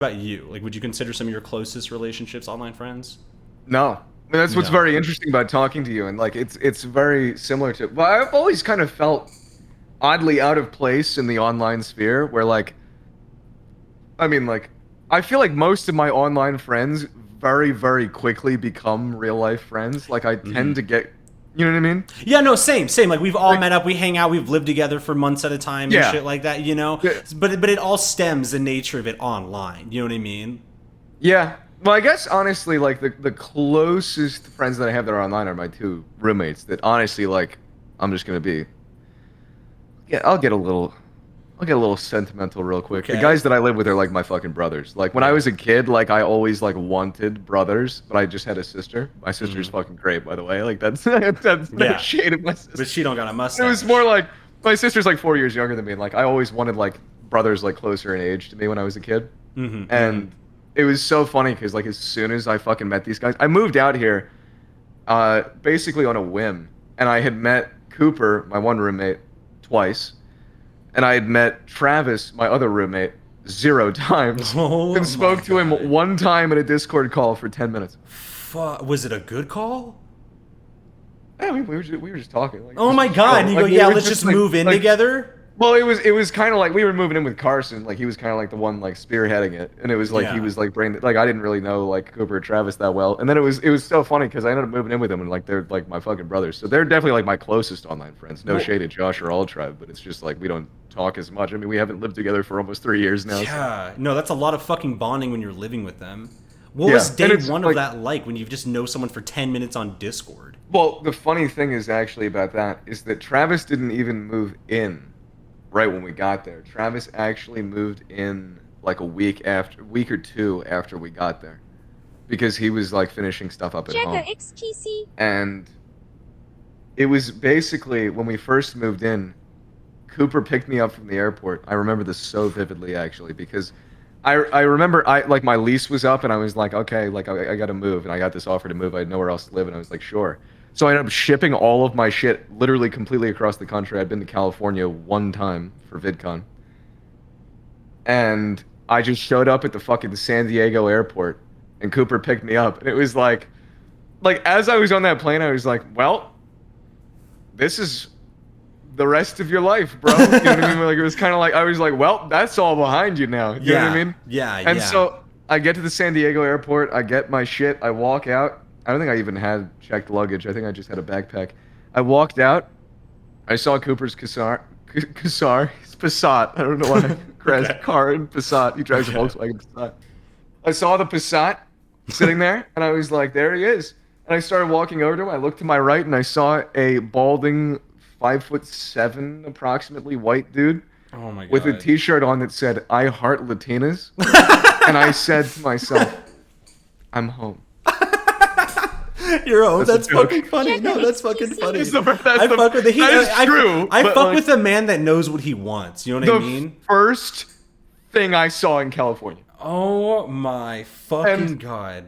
About you? Like, would you consider some of your closest relationships online friends? No. I mean, that's what's No. very interesting about talking to you, and like it's very similar to. But I've always kind of felt oddly out of place in the online sphere, where like, I mean, like, I feel like most of my online friends very, very quickly become real life friends. Like, I tend to get, you know what I mean? Yeah, no, same. Like we've all Like, met up, we hang out, we've lived together for months at a time and yeah, shit like that, you know. yeah, But it all stems the nature of it online. You know what I mean? yeah. Well, I guess honestly, like the closest friends that I have that are online are my two roommates. That honestly, like, I'm just gonna be. Yeah, I'll get a little sentimental real quick. The Okay. guys that I live with are like my fucking brothers. Like when I Yeah. was a kid, like I always like wanted brothers, but I just had a sister. My sister's fucking great, by the way. Like that's that's no Yeah. shade of my But sister. she don't got a It was more mustache. like my sister's like 4 years younger than me, and like I always wanted like brothers like closer in age to me when I was a kid. And it was so funny because like as soon as I fucking met these guys, I moved out here basically on a whim, and I had met Cooper, my one roommate, twice, and I had met Travis, my other roommate, 0 times, Oh and my spoke to him god. 1 time in a Discord call for 10 minutes. Was it a good call? Yeah, we were just talking, like Oh just my god. And chill. you go, Like we yeah, were let's just just move in together? well, it was kind of like we were moving in with Carson, like he was kind of like the one like spearheading it, and it was like he Yeah. was like bringing like I didn't really know like Cooper or Travis that well, and then it was so funny because I ended up moving in with them, and like they're like my fucking brothers, so they're definitely like my closest online friends. No Well, shade at Josh or All Tribe, but it's just like we don't talk as much. I mean, we haven't lived together for almost 3 years now, so yeah. No, that's a lot of fucking bonding when you're living with them. What was yeah, and day it's one of like that like when you just know someone for 10 minutes on Discord? well, the funny thing is actually about that is that Travis didn't even move in right when we got there. Travis actually moved in like week or two after we got there because he was like finishing stuff up at home. JaggerXTC. And it was basically when we first moved in, Cooper picked me up from the airport. I remember this so vividly actually because I remember I like my lease was up and I was like, okay, like I got to move and I got this offer to move. I had nowhere else to live and I was like, sure. So I ended up shipping all of my shit literally completely across the country. I'd been to California 1 time for VidCon. And I just showed up at the fucking San Diego airport and Cooper picked me up. And it was like as I was on that plane, I was like, well, this is the rest of your life, bro. You know what I mean? Like it was kind of like I was like, well, that's all behind you now. You know what I mean? Yeah, And yeah. so I get to the San Diego airport, I get my shit, I walk out. I don't think I even had checked luggage. I think I just had a backpack. I walked out. I saw Cooper's his Passat. I don't know why. Crashed Okay. car in Passat. He drives a Okay. Volkswagen Passat. I saw the Passat sitting there, and I was like, there he is. And I started walking over to him. I looked to my right, and I saw a balding, 5'7" approximately white dude Oh my with a god. T-shirt on that said "I heart Latinas," and I said to myself, "I'm home." You're home. That's a That's joke. fucking funny. No, that's fucking funny. That's I fuck with the he. that is I true. but, fuck like, with a man that knows what he wants. You know what I the mean? first thing I saw in California. Oh my fucking And god.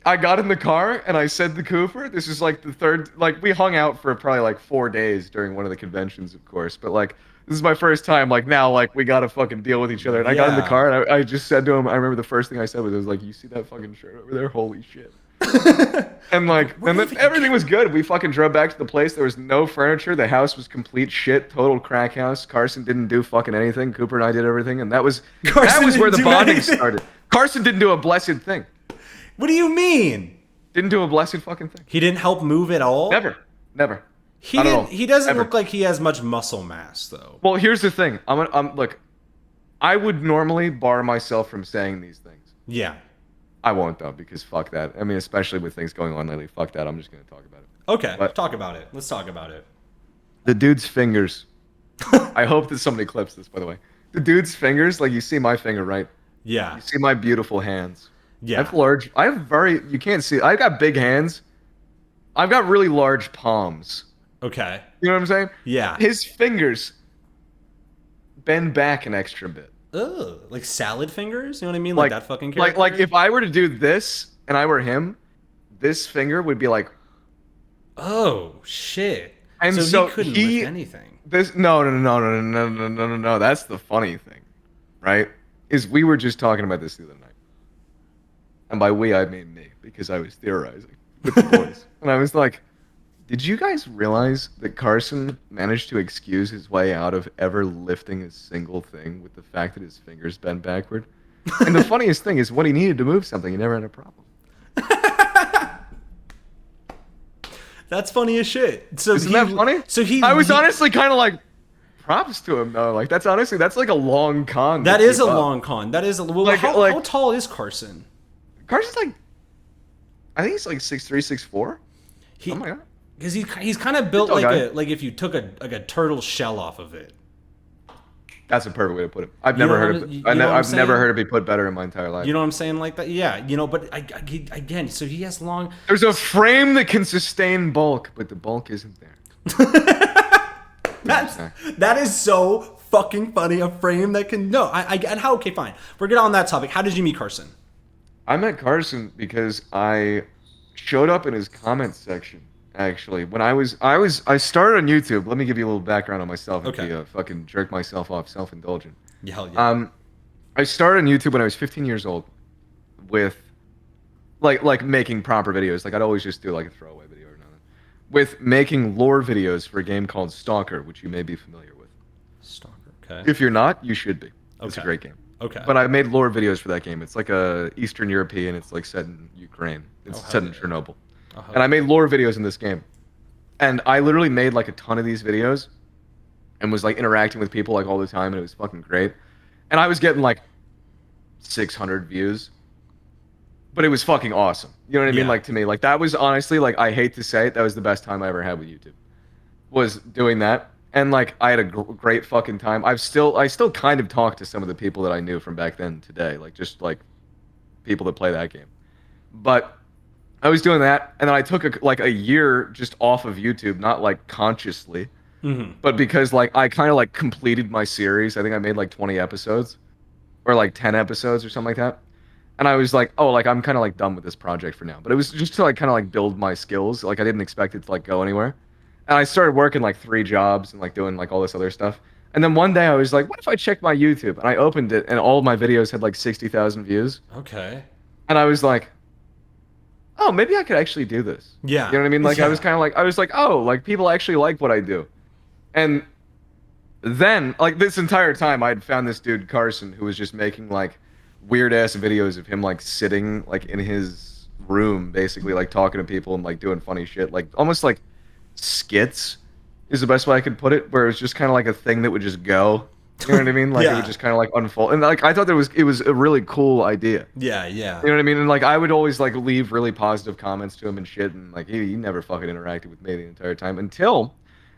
I got in the car and I said to Cooper, this is like the third, like we hung out for probably like 4 days during one of the conventions, of course, but like this is my first time, like now, like we gotta fucking deal with each other. And I got in the Yeah. car and I just said to him, I remember the first thing I said was like, you see that fucking shirt over there? Holy shit. And like, and then everything was good. We fucking drove back to the place. There was no furniture. The house was complete shit, total crack house. Carson didn't do fucking anything. Cooper and I did everything, and that was Carson where didn't the do bonding anything? started. Carson didn't do a blessed thing. What do you mean? Didn't do a blessed fucking thing. He didn't help move at all? Never. He Not at all. didn't. He doesn't Ever. look like he has much muscle mass, though. Well, here's the thing. Look. I would normally bar myself from saying these things. Yeah. I won't though, because fuck that. I mean, especially with things going on lately. Fuck that. I'm just gonna talk about it. Okay. But- Talk about it. Let's talk about it. The dude's fingers. I hope that somebody clips this, by the way. The dude's fingers, like you see my finger, right? Yeah. You see my beautiful hands. Yeah. You can't see, I've got big hands. I've got really large palms. Okay. You know what I'm saying? Yeah. His fingers bend back an extra bit. Ugh. Like salad fingers? You know what I mean? Like that fucking character? like if I were to do this and I were him, this finger would be like Oh, shit. And so, so he couldn't he- lift anything. this. No. That's the funny thing, right? Is we were just talking about this the other night. And by we, I mean me, because I was theorizing with the boys. And I was like, did you guys realize that Carson managed to excuse his way out of ever lifting a single thing with the fact that his fingers bent backward? And the funniest thing is when he needed to move something, he never had a problem. That's funny as shit. So Isn't that funny? So I was honestly kind of like, props to him though. Like that's like a long con. That is a long con. That is well. How tall is Carson? Carson's like, I think he's like 6'3", 6'4". Oh my god. Because he's kind of built like if you took a turtle shell off of it. That's a perfect way to put it. I've never heard of it. I've never heard it be put better in my entire life. You know what I'm saying? Like that? Yeah. But again, so he has long. There's a frame that can sustain bulk, but the bulk isn't there. That is so fucking funny. A frame that can and how? Okay, fine. We're good on that topic. How did you meet Carson? I met Carson because I showed up in his comments section. Actually, when I started on YouTube. Let me give you a little background on myself. Okay. And fucking jerk myself off, self-indulgent. Yeah, hell yeah. I started on YouTube when I was 15 years old, with like making proper videos. Like I'd always just do like a throwaway video or nothing. With making lore videos for a game called Stalker, which you may be familiar with. Stalker. Okay. If you're not, you should be. It's a great game. Okay. But I made lore videos for that game. It's like a Eastern European. It's like set in Ukraine. It's set in Chernobyl. And I made lore videos in this game. And I literally made like a ton of these videos and was like interacting with people like all the time, and it was fucking great. And I was getting like 600 views. But it was fucking awesome. You know what I mean? Like to me, like that was honestly, like I hate to say it, that was the best time I ever had with YouTube. Was doing that. And like I had a great fucking time. I still kind of talk to some of the people that I knew from back then today, like just like people that play that game. But I was doing that, and then I took a year just off of YouTube, not like consciously, but because like I kind of like completed my series. I think I made like 20 episodes, or like 10 episodes or something like that. And I was like, oh, like I'm kind of like done with this project for now. But it was just to like kind of like build my skills. Like I didn't expect it to like go anywhere. And I started working like 3 jobs and like doing like all this other stuff. And then one day I was like, what if I check my YouTube? And I opened it, and all of my videos had like 60,000 views. Okay. And I was like, oh, maybe I could actually do this. Yeah. You know what I mean? Like, I was kind of like, oh, like people actually like what I do. And then, like this entire time, I had found this dude, Carson, who was just making like weird ass videos of him like sitting like in his room, basically like talking to people and like doing funny shit. Like almost like skits is the best way I could put it, where it was just kind of like a thing that would just go. You know what I mean? Like it would just kind of like unfold, and like I thought it was a really cool idea. Yeah. You know what I mean? And like I would always like leave really positive comments to him and shit, and like he never fucking interacted with me the entire time until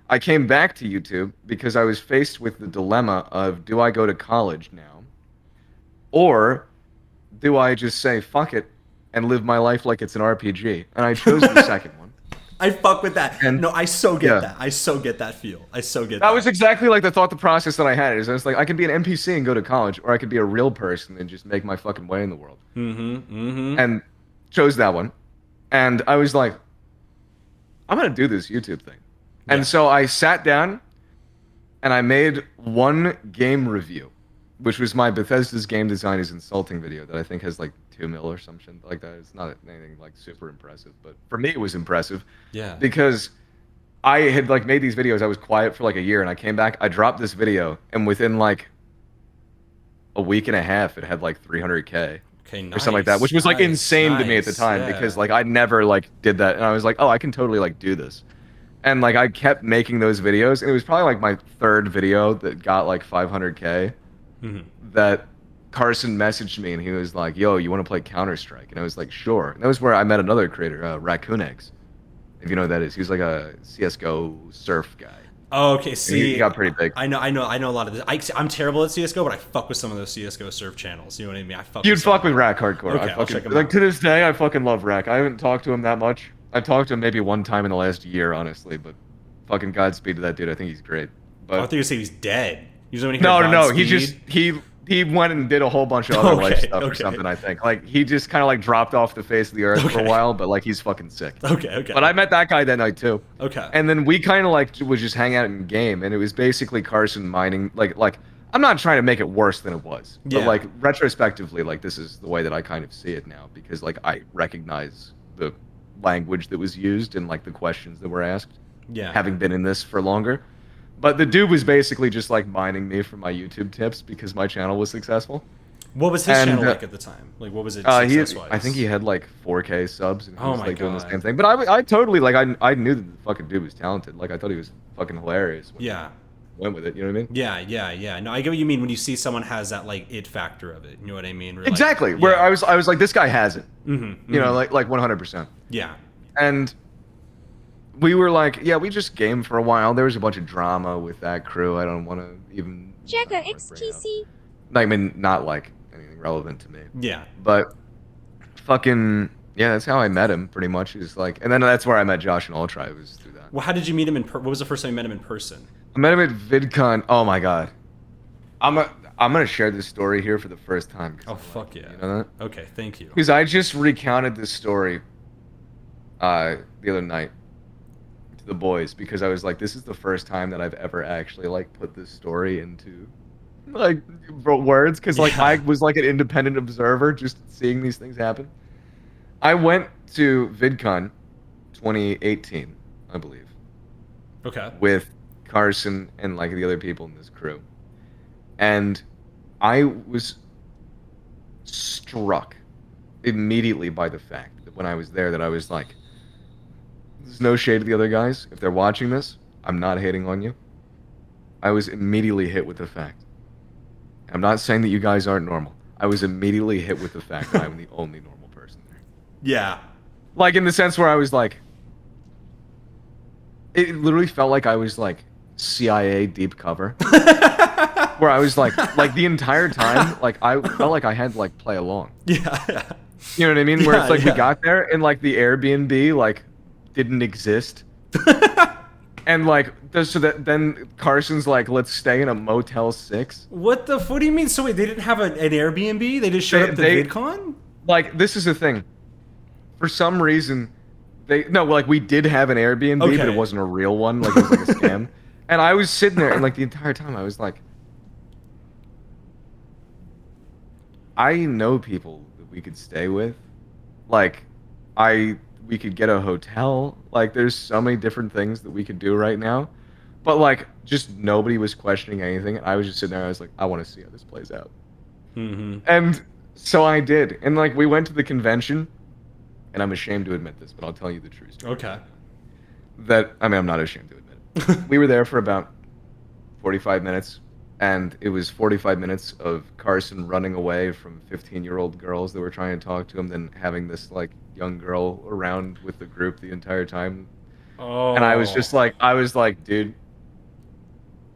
I came back to YouTube because I was faced with the dilemma of, do I go to college now, or do I just say fuck it and live my life like it's an RPG? And I chose the second one. I fuck with that. And, no, I so get that. I so get that feel. I so get that. That was exactly like the process that I had. Is I was like, I can be an NPC and go to college, or I could be a real person and just make my fucking way in the world. And chose that one. And I was like, I'm going to do this YouTube thing. Yeah. And so I sat down and I made one game review, which was my Bethesda's game design is insulting video that I think has like 2 mil or some shit like that. It's not anything like super impressive, but for me it was impressive. Yeah. Because I had like made these videos. I was quiet for like a year, and I came back. I dropped this video, and within like a week and a half, it had like 300K. Okay, nice, or something like that, which was like insane to me at the time, because like I never like did that, and I was like, oh, I can totally like do this. And like I kept making those videos, and it was probably like my 3rd video that got like 500K. That Carson messaged me, and he was like, yo, you want to play Counter-Strike? And I was like, sure. And that was where I met another creator, Raccoon Eggs, if you know what that is. He was like a CSGO surf guy. Oh, okay. See, he got pretty big. I know a lot of this. I'm terrible at CSGO, but I fuck with some of those CSGO surf channels. You know what I mean? You'd fuck with Rack hardcore. Okay, I'll check him like out. to this day, I fucking love Rack. I haven't talked to him that much. I've talked to him maybe one time in the last year, honestly. But fucking Godspeed to that dude. I think he's great. But I thought you say he's dead. No. He went and did a whole bunch of other life stuff or something, I think. Like, he just kind of, like, dropped off the face of the earth for a while, but, like, he's fucking sick. Okay. But I met that guy that night, too. Okay. And then we kind of, like, would just hang out and game, and it was basically Carson mining, like, I'm not trying to make it worse than it was, but Yeah. like retrospectively, like this is the way that I kind of see it now because like I recognize the language that was used and like the questions that were asked, Yeah. having been in this for longer. But the dude was basically just like mining me for my YouTube tips because my channel was successful. What was his And channel like at the time? Like, what was it he, success-wise? I think he had like 4K subs and he Oh was my like doing the God. same thing. But I totally like I knew that the fucking dude was talented. Like I thought he was fucking hilarious. When Yeah. he went with it. You know what I mean? Yeah. No, I get what you mean when you see someone has that like it factor of it. You know what I mean? Where, like, Exactly. Where yeah. I was like, this guy has it. Mm-hmm, You know, like 100%. Yeah. And we were like, yeah, we just game for a while. There was a bunch of drama with that crew. I don't want to even. JaggerXTC. I mean, not like anything relevant to me. Yeah. But fucking yeah, that's how I met him. Pretty much is like, and then that's where I met Josh and Ultra. It was through that. Well, how did you meet him what was the first time you met him in person? I met him at VidCon. Oh my god, I'm gonna share this story here for the first time. Oh fuck yeah. You know that? Okay, thank you. Because I just recounted this story the other night to the boys because I was like, this is the first time that I've ever actually like put this story into like words because like Yeah. I was like an independent observer just seeing these things happen. I went to VidCon 2018, I believe, Okay. with Carson and like the other people in this crew. And I was struck immediately by the fact that when I was there that I was like, there's no shade to the other guys. If they're watching this, I'm not hating on you. I was immediately hit with the fact. I'm not saying that you guys aren't normal. I was immediately hit with the fact that I'm the only normal person there. Yeah. Like in the sense where I was like, it literally felt like I was like CIA deep cover. Where I was like the entire time, like I felt like I had to like play along. Yeah. You know what I mean? Where it's like we Yeah. got there and like the Airbnb like didn't exist. And like so that then Carson's like, let's stay in a Motel 6. What do you mean? So wait, they didn't have an Airbnb? They just showed up to VidCon? Like this is the thing. For some reason, like we did have an Airbnb, but Okay. it wasn't a real one. Like it was like a scam. And I was sitting there and like the entire time I was like, I know people that we could stay with. Like, we could get a hotel. Like, there's so many different things that we could do right now. But, like, just nobody was questioning anything. And I was just sitting there. I was like, I want to see how this plays out. Mm-hmm. And so I did. And, like, we went to the convention. And I'm ashamed to admit this, but I'll tell you the truth. Okay. I'm not ashamed to admit it. We were there for about 45 minutes. And it was 45 minutes of Carson running away from 15-year-old girls that were trying to talk to him, then having this like young girl around with the group the entire time. Oh. And I was like, dude,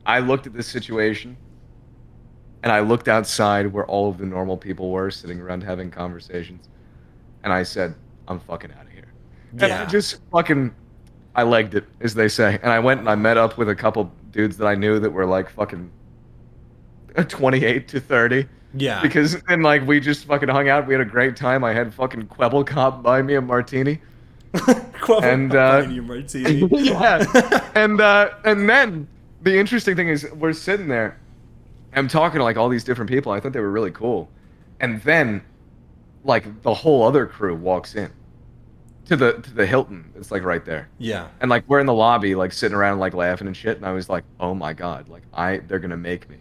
I looked at this situation and I looked outside where all of the normal people were sitting around having conversations. And I said, I'm fucking out of here. And Yeah. I just I legged it, as they say. And I went and I met up with a couple dudes that I knew that were like fucking 28 to 30. Yeah. Because and like we just fucking hung out. We had a great time. I had fucking Quebble Cop buy me a martini. And martini. yeah. And then the interesting thing is we're sitting there. I'm talking to like all these different people. I thought they were really cool. And then like the whole other crew walks in to the Hilton. It's like right there. Yeah. And like we're in the lobby like sitting around like laughing and shit. And I was like, oh my god, like they're gonna make me.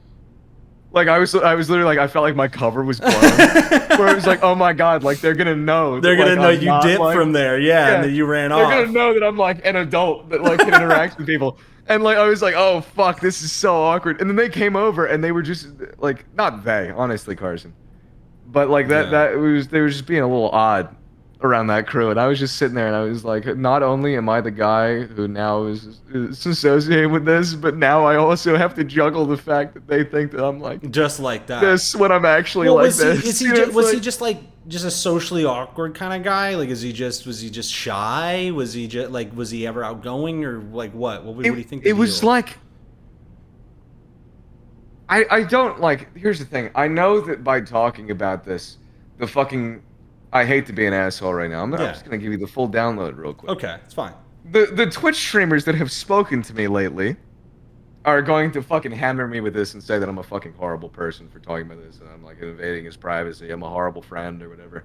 Like I was literally like I felt like my cover was blown. Where it was like, oh my god, like they're gonna know. They're that, gonna like, know you dipped from there, yeah, and then you ran They're off. gonna know that I'm like an adult that like can interact with people. And like I was like, oh fuck, this is so awkward. And then they came over and they were just like, not they, honestly, Carson, but like they were just being a little odd around that crew. And I was just sitting there and I was like, not only am I the guy who now is associated with this, but now I also have to juggle the fact that they think that I'm like just like that. this when I'm actually Well, like was this. he just a socially awkward kind of guy? Like, was he just shy? Was he ever outgoing or like what? What do you think? It was like I don't like. Here's the thing. I know that by talking about this, the fucking I hate to be an asshole right now. I'm just gonna give you the full download real quick. Okay, it's fine. The Twitch streamers that have spoken to me lately are going to fucking hammer me with this and say that I'm a fucking horrible person for talking about this and I'm like invading his privacy. I'm a horrible friend or whatever.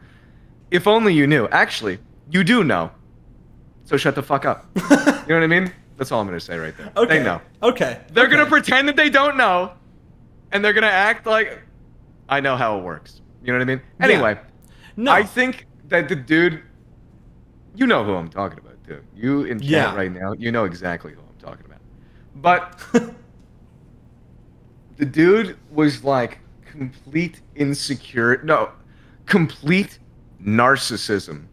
If only you knew. Actually, you do know. So shut the fuck up. You know what I mean? That's all I'm gonna say right there. Okay. They know. Okay. They're gonna pretend that they don't know, and they're gonna act like I know how it works. You know what I mean? Anyway, No. I think that the dude, you know who I'm talking about, too. You in chat right now, you know exactly who I'm talking about. But the dude was like complete complete narcissism.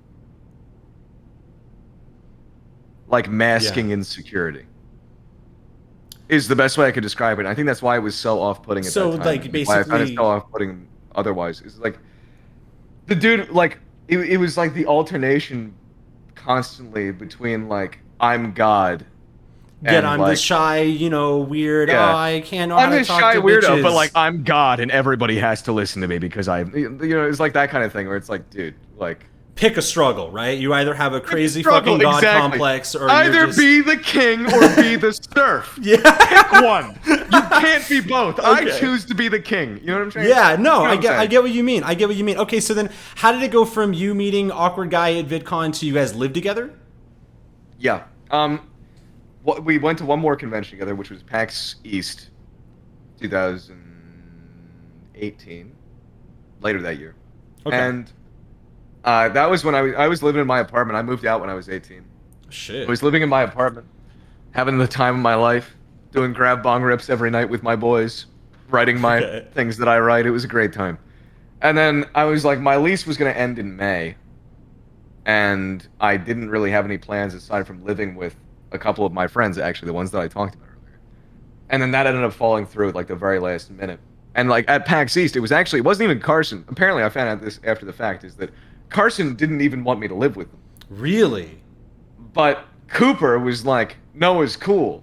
Like masking insecurity is the best way I could describe it. I think that's why it was so off-putting at that time. Like basically, why I found it so off-putting otherwise. It's like the dude, like it was like the alternation constantly between like I'm God. I'm like, the shy, weird. Yeah. Oh, I can't know how I'm to this talk shy to weirdo, bitches. but like I'm God and everybody has to listen to me because it's like that kind of thing where it's like, dude, like. Pick a struggle, right? You either have a crazy fucking god complex, or either you're just... be the king or be the serf. Yeah. Pick one. You can't be both. Okay. I choose to be the king. You know what I'm saying? Yeah, no, you know I get what you mean. I get what you mean. Okay, so then how did it go from you meeting awkward guy at VidCon to you guys live together? Yeah. We went to one more convention together, which was PAX East 2018. Later that year. Okay. And that was when I was living in my apartment. I moved out when I was 18. Shit. I was living in my apartment, having the time of my life, doing grab bong rips every night with my boys, writing my things that I write. It was a great time. And then I was like, my lease was going to end in May, and I didn't really have any plans aside from living with a couple of my friends, actually, the ones that I talked about earlier. And then that ended up falling through at like the very last minute. And like at PAX East, it wasn't even Carson. Apparently, I found out this after the fact, is that Carson didn't even want me to live with them. Really? But Cooper was like, Noah's cool.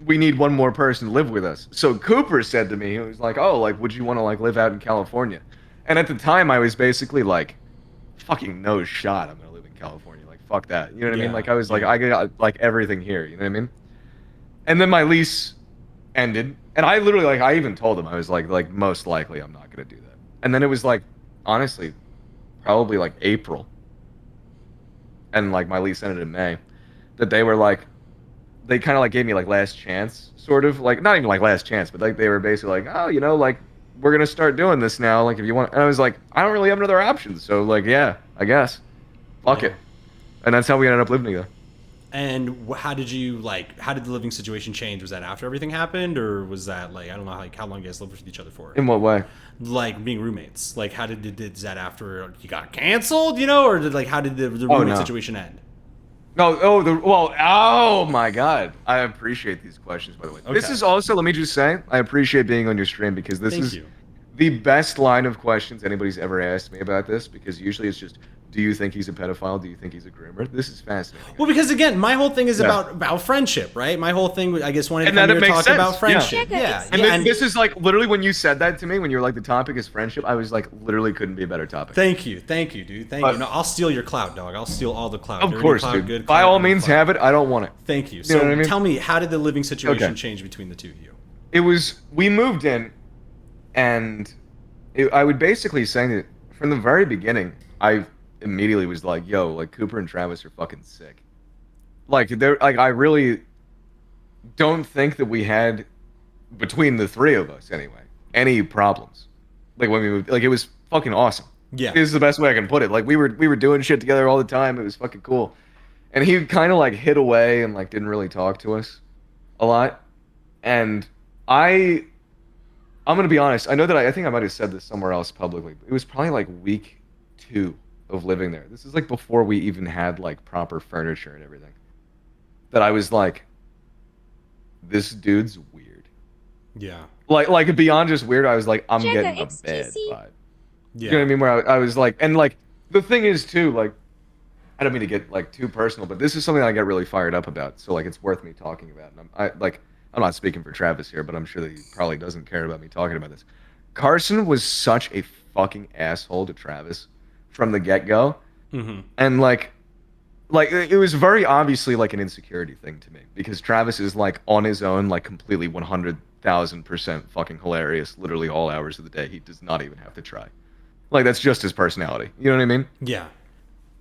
We need one more person to live with us. So Cooper said to me, he was like, oh, like, would you want to like live out in California? And at the time, I was basically like, fucking no shot. I'm going to live in California. Like, fuck that. You know what I mean? Like, I was like, I got like everything here. You know what I mean? And then my lease ended. And I literally, like, I even told him, I was like, most likely I'm not going to do that. And then it was like, honestly, probably like April, and like my lease ended in May, that they were like, they kind of like gave me like last chance, sort of, like not even like last chance, but like they were basically like, oh, like we're gonna start doing this now, like if you want. And I was like, I don't really have another option, so like yeah, I guess, fuck it. And that's how we ended up living together. And how did the living situation change? Was that after everything happened, or was that like, I don't know, like how long you guys lived with each other for? In what way? Like being roommates. Like how is that after you got canceled, or how did the roommate situation end? No, oh my God. I appreciate these questions, by the way. Okay. This is also, let me just say, I appreciate being on your stream because this is the best line of questions anybody's ever asked me about this, because usually it's just, do you think he's a pedophile? Do you think he's a groomer? This is fascinating. Well, because again, my whole thing is about friendship, right? My whole thing, I guess, wanted to come here to talk about friendship. Yeah. And this is like literally when you said that to me, when you were like, the topic is friendship, I was like, literally couldn't be a better topic. Thank you, dude. Thank you. No, I'll steal your clout, dog. I'll steal all the clout. Of course, dude. Good by all means, have it. I don't want it. Thank you. So tell me, how did the living situation change between the two of you? It was, we moved in, and I would basically say that from the very beginning, I immediately was like, yo, like Cooper and Travis are fucking sick. Like I really don't think that we had, between the three of us anyway, any problems. Like when we moved, like it was fucking awesome. Yeah. This is the best way I can put it. Like we were doing shit together all the time. It was fucking cool. And he kind of like hid away and like didn't really talk to us a lot. And I'm gonna be honest, I know that I think I might have said this somewhere else publicly. It was probably like week 2 of living there. This is like before we even had like proper furniture and everything. That I was like, this dude's weird. Yeah. Like beyond just weird, I was like, I'm getting a bad vibe. Yeah. You know what I mean? Where I was like, and like the thing is too, like, I don't mean to get like too personal, but this is something I get really fired up about. So like, it's worth me talking about. And I'm not speaking for Travis here, but I'm sure that he probably doesn't care about me talking about this. Carson was such a fucking asshole to Travis from the get-go. Mm-hmm. And like, like it was very obviously like an insecurity thing to me because Travis is like on his own, like completely 100,000% fucking hilarious, literally all hours of the day. He does not even have to try. Like that's just his personality. You know what I mean? Yeah.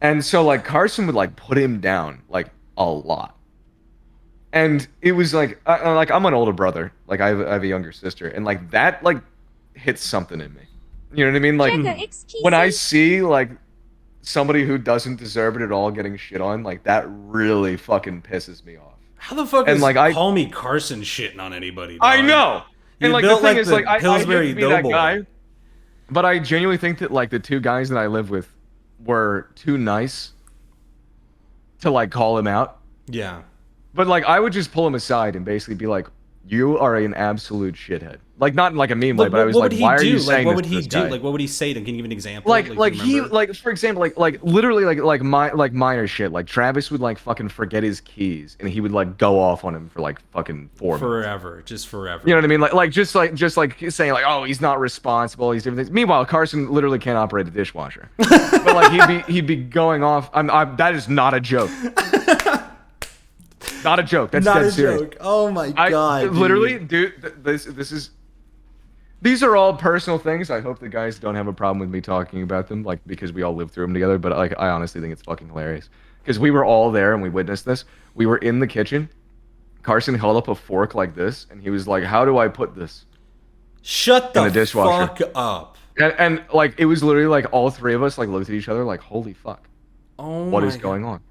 And so like Carson would like put him down like a lot. And it was like like I'm an older brother, like I have a younger sister, and like that like hits something in me. You know what I mean? Like when I JaggerXTC. see like somebody who doesn't deserve it at all getting shit on, like that really fucking pisses me off. How the fuck And is like I Call Me Carson shitting on anybody, dog? I know. And You like the built thing like is the like I hate Pillsbury to be that Doughboy. guy, but I genuinely think that like the two guys that I live with were too nice to like call him out. Yeah. But like I would just pull him aside and basically be like, "You are an absolute shithead." Like not in like a mean way, Like, but I was what like, would he "Why are do? you Like, saying what this would to he this do? guy?" Like, what would he say? Can you give an example? Like do you he remember? like for example like literally like minor shit. Like Travis would like fucking forget his keys and he would like go off on him for like fucking 4 minutes. Forever, just forever. You know what I mean? Like just like saying like, "Oh, he's not responsible. He's different things." Meanwhile, Carson literally can't operate a dishwasher. But like he'd be going off. That is not a joke. Not a joke. That's Not dead a serious. joke. Oh my god. Literally, dude. dude, this is these are all personal things. I hope the guys don't have a problem with me talking about them, like because we all lived through them together. But like, I honestly think it's fucking hilarious because we were all there and we witnessed this. We were in the kitchen. Carson held up a fork like this, and he was like, "How do I put this Shut in the the dishwasher?" fuck up. And like, it was literally like all three of us like looked at each other like, "Holy fuck, Oh what my is going God. on?"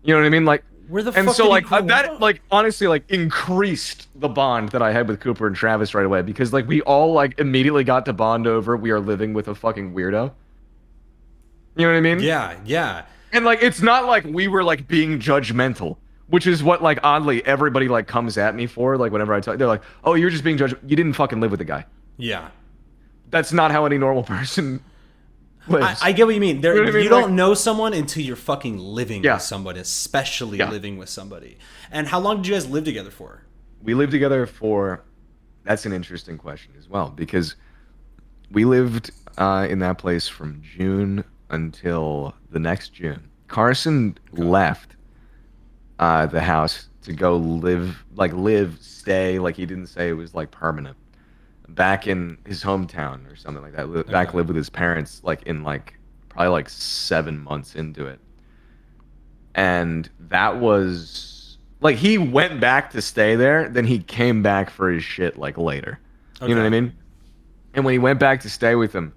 You know what I mean? Like, Where the and fuck so did he like grow that up? like honestly like increased the bond that I had with Cooper and Travis right away because like we all like immediately got to bond over we are living with a fucking weirdo. You know what I mean? Yeah, yeah. And like it's not like we were like being judgmental, which is what like oddly everybody like comes at me for like whenever I talk. They're like, "Oh, you're just being judged. You didn't fucking live with the guy." Yeah. That's not how any normal person lives. I get what you mean. There, You know what I mean? you don't Like- know someone until you're fucking living Yeah. with somebody, especially Yeah. living with somebody. And how long did you guys live together for? We lived together for. That's an interesting question as well because we lived in that place from June until the next June. Carson left the house to go stay, like he didn't say it was like permanent, back in his hometown or something like that. Back live with his parents, like in like probably like 7 months into it. And that was like he went back to stay there, then he came back for his shit like later. You know what I mean? And when he went back to stay with him,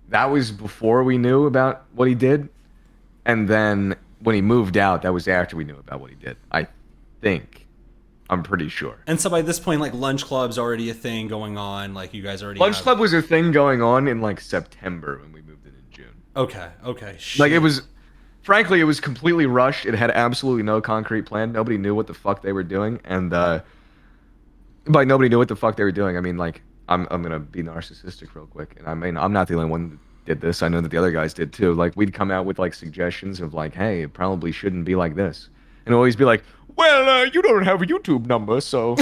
that was before we knew about what he did. And then when he moved out, that was after we knew about what he did. I think. I'm pretty sure. And so by this point, like lunch club's already a thing going on. Like you guys already Lunch have... Club was a thing going on in like September when we moved in June. Okay, okay. Shit. Like it was, frankly, it was completely rushed. It had absolutely no concrete plan. Nobody knew what the fuck they were doing. And by nobody knew what the fuck they were doing, I mean like I'm gonna be narcissistic real quick. And I mean I'm not the only one that did this. I know that the other guys did too. Like we'd come out with like suggestions of like, hey, it probably shouldn't be like this, and always be like, well, you don't have a YouTube number, so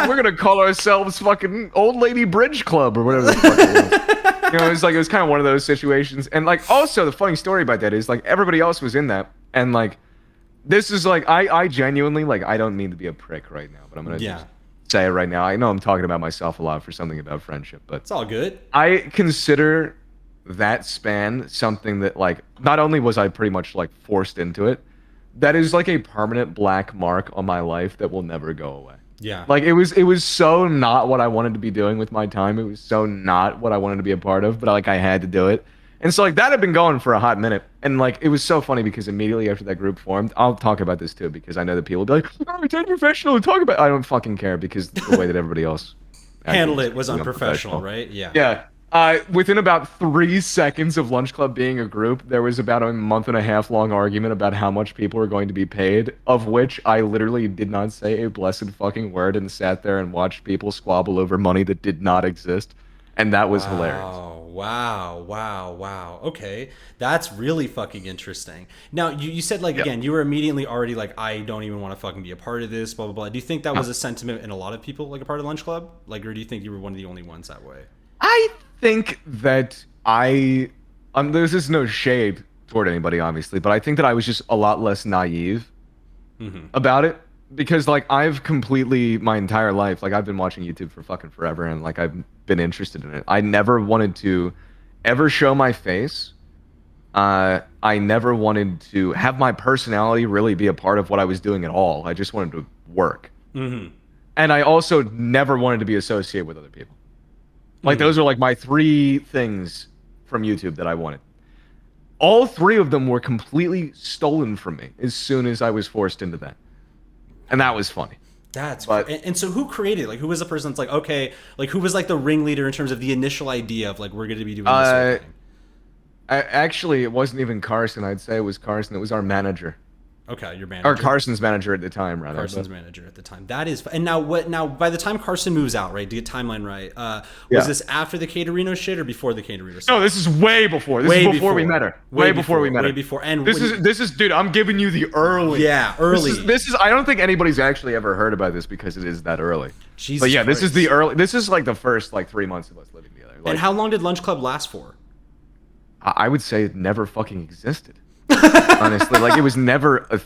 we're gonna call ourselves fucking Old Lady Bridge Club or whatever the fuck it was. You know, it was kind of one of those situations. And like also the funny story about that is like everybody else was in that, and like this is like I genuinely like I don't mean to be a prick right now, but I'm gonna just say it right now. I know I'm talking about myself a lot for something about friendship, but It's all good. I consider that span something that like not only was I pretty much like forced into it, that is like a permanent black mark on my life that will never go away. Yeah. Like it was so not what I wanted to be doing with my time. It was so not what I wanted to be a part of, but like I had to do it. And so like that had been going for a hot minute. And like it was so funny because immediately after that group formed, I'll talk about this too because I know that people will be like, "Oh, it's unprofessional to talk about." I don't fucking care because the way that everybody else Handled it was unprofessional, right? Yeah. Yeah. Within about 3 seconds of Lunch Club being a group, there was about a month and a half long argument about how much people were going to be paid, of which I literally did not say a blessed fucking word and sat there and watched people squabble over money that did not exist. And that was hilarious. Wow. Okay. That's really fucking interesting. Now, you said, like, again, you were immediately already like, I don't even want to fucking be a part of this, blah, blah, blah. Do you think that was a sentiment in a lot of people, like a part of Lunch Club? Like, or do you think you were one of the only ones that way? I think that this is no shade, toward anybody, obviously, but I think that I was just a lot less naive Mm-hmm. about it because like I've completely my entire life like I've been watching YouTube for fucking forever and like I've been interested in it. I never wanted to ever show my face. I never wanted to have my personality really be a part of what I was doing at all. I just wanted to work. Mm-hmm. And I also never wanted to be associated with other people. Like Mm-hmm. those are like my three things from YouTube that I wanted. All three of them were completely stolen from me as soon as I was forced into that. And that was funny. But And so who created, like, who was the person that's like, okay, like, who was like the ringleader in terms of the initial idea of like, we're going to be doing this sort uh of thing? actually it wasn't even Carson. I'd say it was Carson. It was our manager. Okay, your Or manager. Carson's manager at the time, rather. Carson's But manager at the time. That is, and now what? Now by the time Carson moves out, right? To get timeline right, was yeah. this after the Caterino shit or before the Caterino shit? No, this is way before. This Way is before we met her. Way before we met her. Way before. And This is dude, I'm giving you the early. Yeah, early. This is I don't think anybody's actually ever heard about this because it is that early. Jesus But yeah, this is Christ. the early this is like the first like 3 months of us living together. Like, And how long did Lunch Club last for? I would say it never fucking existed. Honestly, like it was never a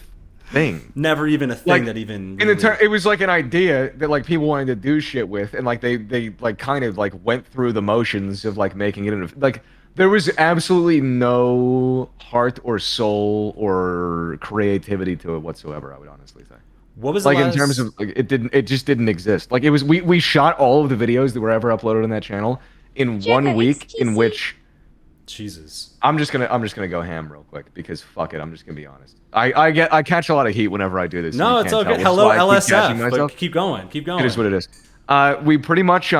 thing. Never even a thing Like, that even. in the it was like an idea that like people wanted to do shit with, and like they like kind of like went through the motions of like making it into like there was absolutely no heart or soul or creativity to it whatsoever. I would honestly say. What was Like the in last, terms of like it just didn't exist. Like it was we shot all of the videos that were ever uploaded on that channel in 1 week, in which Jesus. I'm just gonna go ham real quick because fuck it. I'm just gonna be honest. I catch a lot of heat whenever I do this. No, You it's can't all tell, good. which is Hello, why I keep catching LSF. myself. But keep going. Keep going. It is what it is. We pretty much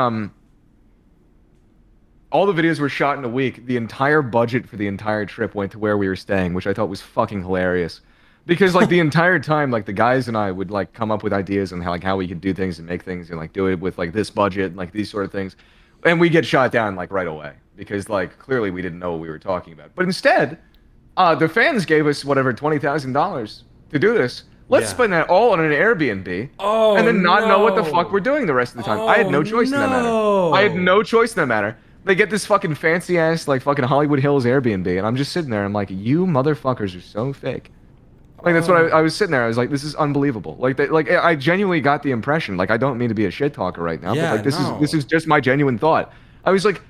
all the videos were shot in a week. The entire budget for the entire trip went to where we were staying, which I thought was fucking hilarious. Because like the entire time, like the guys and I would like come up with ideas on how we could do things and make things and like do it with like this budget and like these sort of things, and we get shot down like right away because like clearly we didn't know what we were talking about. But instead, the fans gave us whatever $20,000 to do this. Let's Yeah. spend that all on an Airbnb, Oh, and then not know what the no. fuck we're doing the rest of the time. I had no Oh, choice in that matter. no. I had no choice in that matter. They get this fucking fancy ass like fucking Hollywood Hills Airbnb, and I'm just sitting there. I'm like, you motherfuckers are so fake. Like that's what I was sitting there. I was like, this is unbelievable. Like I genuinely got the impression. Like I don't mean to be a shit talker right now, Yeah, but like no. this is just my genuine thought. I was like,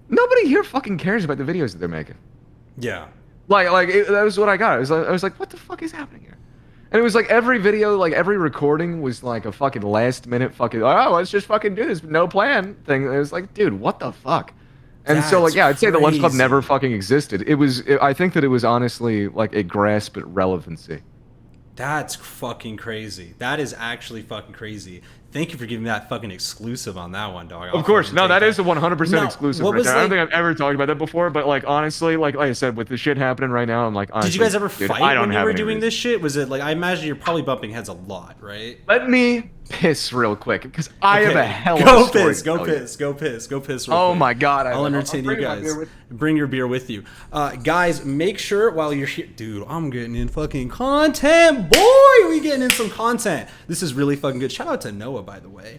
nobody here fucking cares about the videos that they're making. Yeah. That was what I got. I was like, what the fuck is happening here? And it was like every video, like every recording was like a fucking last minute fucking let's just fucking do this, no plan thing. And it was like, dude, what the fuck? And so like That's yeah, I'd say the Lunch Club crazy. never fucking existed. I think that it was honestly like a grasp at relevancy. That's fucking crazy. That is actually fucking crazy. Thank you for giving me that fucking exclusive on that one, dog. Of course, no, that is a 100% No, exclusive what right was, there. I don't like- think I've ever talked about that before, but like honestly, like I said, with the shit happening right now, I'm like, honestly, Did you guys ever dude, fight I don't when you have were any doing reason. this shit? Was it like, I imagine you're probably bumping heads a lot, right? Let me piss real quick because I have a Okay. hell of Go a story piss, to go tell you. piss, go piss, go piss. Real Oh quick. my god, I'll entertain you bring my guys. beer with- Bring your beer with you, guys. Make sure while you're here, dude. I'm getting in fucking content, boy. We getting in some content. This is really fucking good. Shout out to Noah, by the way.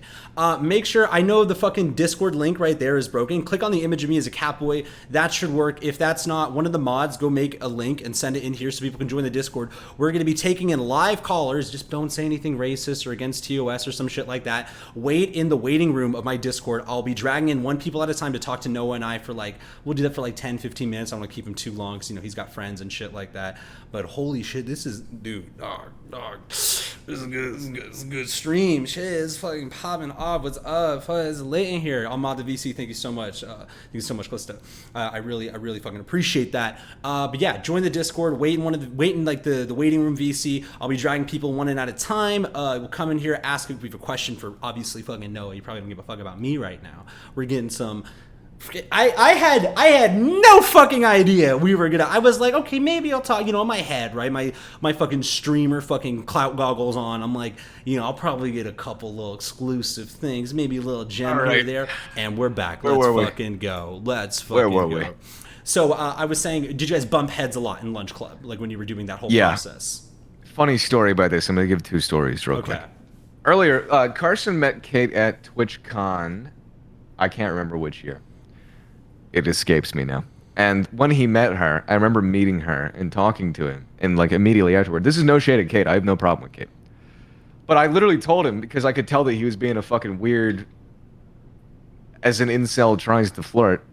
Make sure I know the fucking Discord link right there is broken. Click on the image of me as a Catboy. That should work. If that's not, one of the mods, go make a link and send it in here so people can join the Discord. We're gonna be taking in live callers. Just don't say anything racist or against TOS or some shit like that. Wait in the waiting room of my Discord. I'll be dragging in one people at a time to talk to Noah and I for like, we'll do that for like 10, 15 minutes. I don't want to keep him too long because, you know, he's got friends and shit like that. But holy shit, this is, dude, dog. This is good. This is a good stream. Shit is fucking popping off. What's up? It's late in here. I'm Mod the VC. Thank you so much. Thank you so much, Calista. I really fucking appreciate that. But yeah, join the Discord. Wait in like the waiting room VC. I'll be dragging people one in at a time. We'll come in here, ask if we have a question for obviously fucking Noah. You probably don't give a fuck about me right now. We're getting some. I had no fucking idea we were gonna. I was like, okay, maybe I'll talk. You know, in my head, right? My fucking streamer fucking clout goggles on. I'm like, you know, I'll probably get a couple little exclusive things, maybe a little gem All here or right. there, and we're back. Where Let's were we? fucking go. Let's Where fucking were go. we? So I was saying, did you guys bump heads a lot in Lunch Club, like when you were doing that whole Yeah. process? Funny story about this. I'm gonna give 2 stories real Okay. quick. Earlier, Carson met Kate at TwitchCon. I can't remember which year. It escapes me now. And when he met her, I remember meeting her and talking to him, and like immediately afterward, this is no shade at Kate. I have no problem with Kate. But I literally told him because I could tell that he was being a fucking weird, as an incel tries to flirt,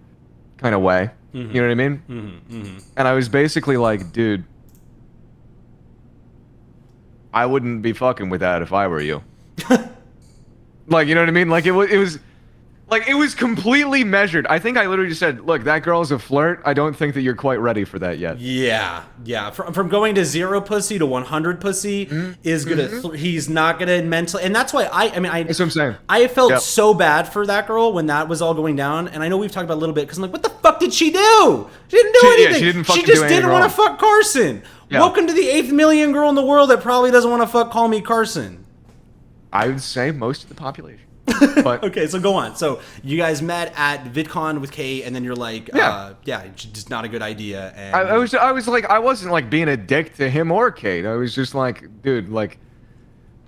kind of way. Mm-hmm. You know what I mean? Mm-hmm. Mm-hmm. And I was basically like, dude, I wouldn't be fucking with that if I were you. Like, you know what I mean? Like it was completely measured. I think I literally just said, look, that girl's a flirt. I don't think that you're quite ready for that yet. Yeah, yeah. From going to 0 pussy to 100 pussy is gonna. He's not gonna mentally, and that's why I mean, That's what I'm saying. I felt so bad for that girl when that was all going down, and I know we've talked about it a little bit because I'm like, what the fuck did she do? She didn't do anything. Yeah, she didn't fucking She just do anything didn't want wrong. to fuck Carson. Yeah. Welcome to the 8th million girl in the world that probably doesn't want to fuck Call Me Carson. I would say most of the population. But Okay, so go on. So you guys met at VidCon with Kate, and then you're like, yeah, just not a good idea. And I was like, I wasn't like being a dick to him or Kate. I was just like, dude, like,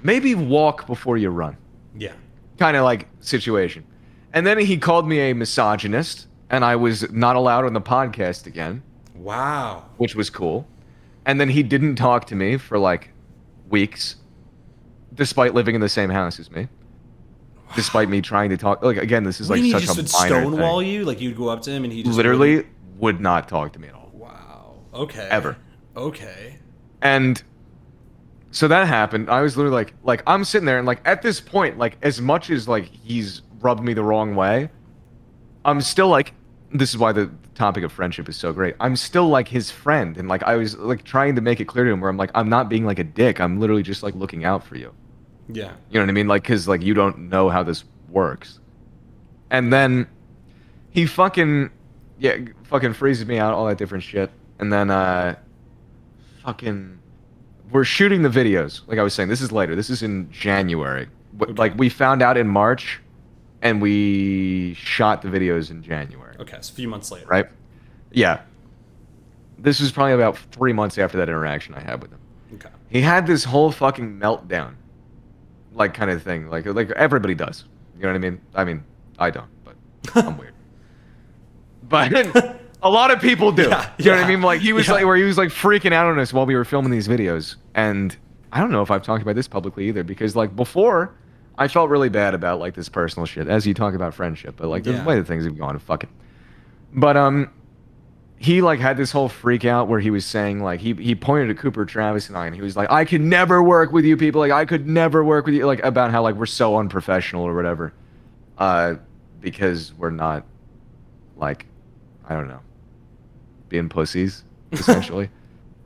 maybe walk before you run. yeah, Kind of like situation. And then he called me a misogynist, and I was not allowed on the podcast again, wow. which was cool. And then he didn't talk to me for like weeks, despite living in the same house as me. Despite me trying to talk, like again, this is like He such just a would minor stonewall thing. you, like you'd go up to him and he just Literally would not talk to me at all. Wow. Okay. Ever. Okay. And so that happened. I was literally like I'm sitting there and like at this point, like as much as like he's rubbed me the wrong way, I'm still like, this is why the topic of friendship is so great. I'm still like his friend, and like I was like trying to make it clear to him where I'm like, I'm not being like a dick. I'm literally just like looking out for you. Yeah. You know what I mean? Like, cause like you don't know how this works. And then he fucking freezes me out, all that different shit. And then fucking we're shooting the videos. Like I was saying, this is later. This is in January. Okay. Like we found out in March, and we shot the videos in January. Okay, so a few months later. Right? Yeah. This was probably about 3 months after that interaction I had with him. Okay. He had this whole fucking meltdown, like kind of thing, like everybody does. You know what I mean? I mean, I don't, but I'm weird. But a lot of people do. Yeah, you know what I mean? Like he was like, where he was like freaking out on us while we were filming these videos, and I don't know if I've talked about this publicly either, because like before, I felt really bad about like this personal shit, as you talk about friendship, but like the way that things have gone, fuck it. But he like had this whole freak out where he was saying like he pointed at Cooper, Travis, and I, and he was like, I could never work with you people, like I could never work with you, like about how like we're so unprofessional or whatever, because we're not like, I don't know, being pussies essentially.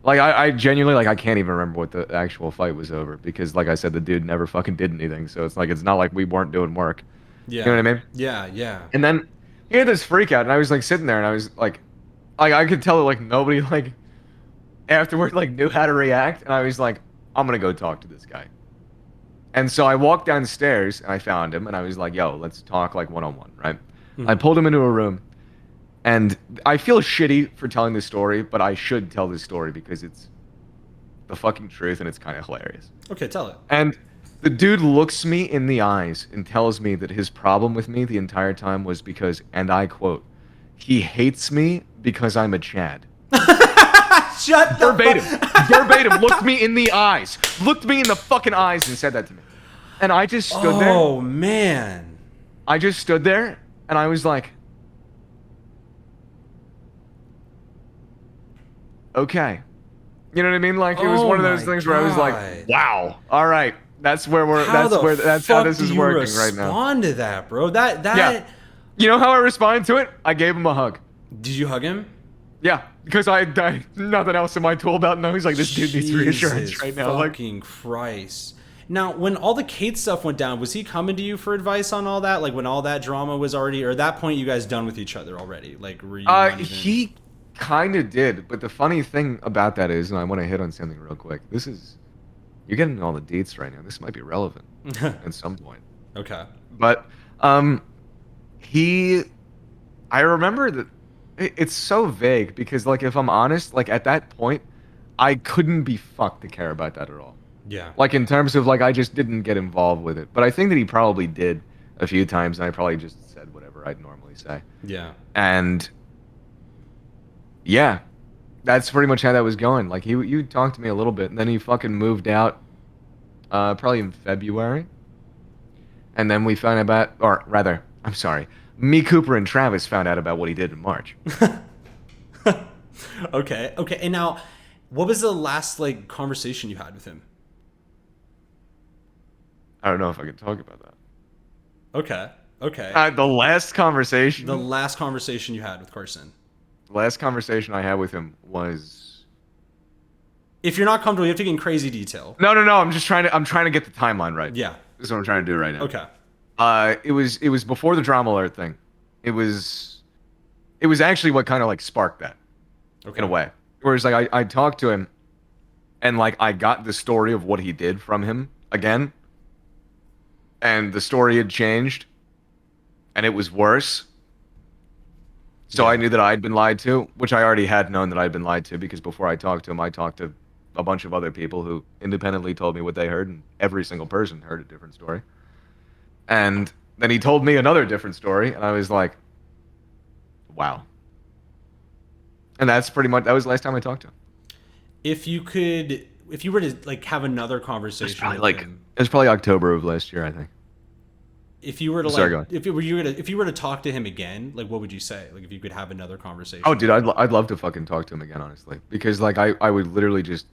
Like I genuinely like I can't even remember what the actual fight was over, because like I said, the dude never fucking did anything, so it's like it's not like we weren't doing work. Yeah. You know what I mean? Yeah, yeah. And then he had this freak out, and I was like sitting there, and I was like I could tell that like nobody like afterward like knew how to react, and I was like, I'm gonna go talk to this guy. And so I walked downstairs and I found him, and I was like, yo, let's talk like one-on-one, right? Mm-hmm. I pulled him into a room, and I feel shitty for telling this story, but I should tell this story because it's the fucking truth and it's kind of hilarious. Okay, tell it. And the dude looks me in the eyes and tells me that his problem with me the entire time was because, and I quote, he hates me because I'm a Chad. Shut the Verbatim. Verbatim. Looked me in the eyes. Looked me in the fucking eyes and said that to me. And I just stood there. Oh, man. I just stood there and I was like, okay. You know what I mean? Like it was one of those things where I was like, wow. All right. That's where we're that's how this is working right now. Respond to that, bro. That Yeah. You know how I responded to it? I gave him a hug. Did you hug him? Yeah, because I nothing else in my tool belt. No, he's like, this dude needs reassurance right now. Like, Fucking Christ. Now, when all the Kate stuff went down, was he coming to you for advice on all that? Like when all that drama was already, or at that point you guys done with each other already? Like were you not even... He kind of did, but the funny thing about that is, and I want to hit on something real quick. This is, you're getting all the deets right now. This might be relevant at some point. Okay. But I remember that it's so vague because, like, if I'm honest, like at that point, I couldn't be fucked to care about that at all. Yeah. Like in terms of like I just didn't get involved with it. But I think that he probably did a few times, and I probably just said whatever I'd normally say. Yeah. And Yeah, that's pretty much how that was going. Like you talked to me a little bit, and then he fucking moved out, probably in February, and then we found about, or rather, I'm sorry, me, Cooper, and Travis found out about what he did in March. Okay, okay. And now, what was the last like conversation you had with him? I don't know if I can talk about that. Okay, okay. The last The conversation, last conversation you had with Carson. the last conversation I had with him was If you're not comfortable, you have to get in crazy detail. no. I'm trying to get the timeline right. Yeah. This is what I'm trying to do right now. Okay. It was before the drama alert thing. It was actually what kind of like sparked that Okay. in a way. Whereas like I talked to him, and like I got the story of what he did from him again, and the story had changed, and it was worse. So Yeah. I knew that I'd been lied to, which I already had known that I'd been lied to because before I talked to him, I talked to a bunch of other people who independently told me what they heard, and every single person heard a different story. And then he told me another different story, and I was like, wow. And that's pretty much, that was the last time I talked to him. If you could, if you were to like have another It was conversation probably with like, him, it was probably October of last year, I think. if you were to Sorry, go like, ahead. if you were to talk to him again, like what would you say? Like if you could have another conversation. Oh, dude, I'd love to fucking talk to him again, honestly. Because, like, I would literally just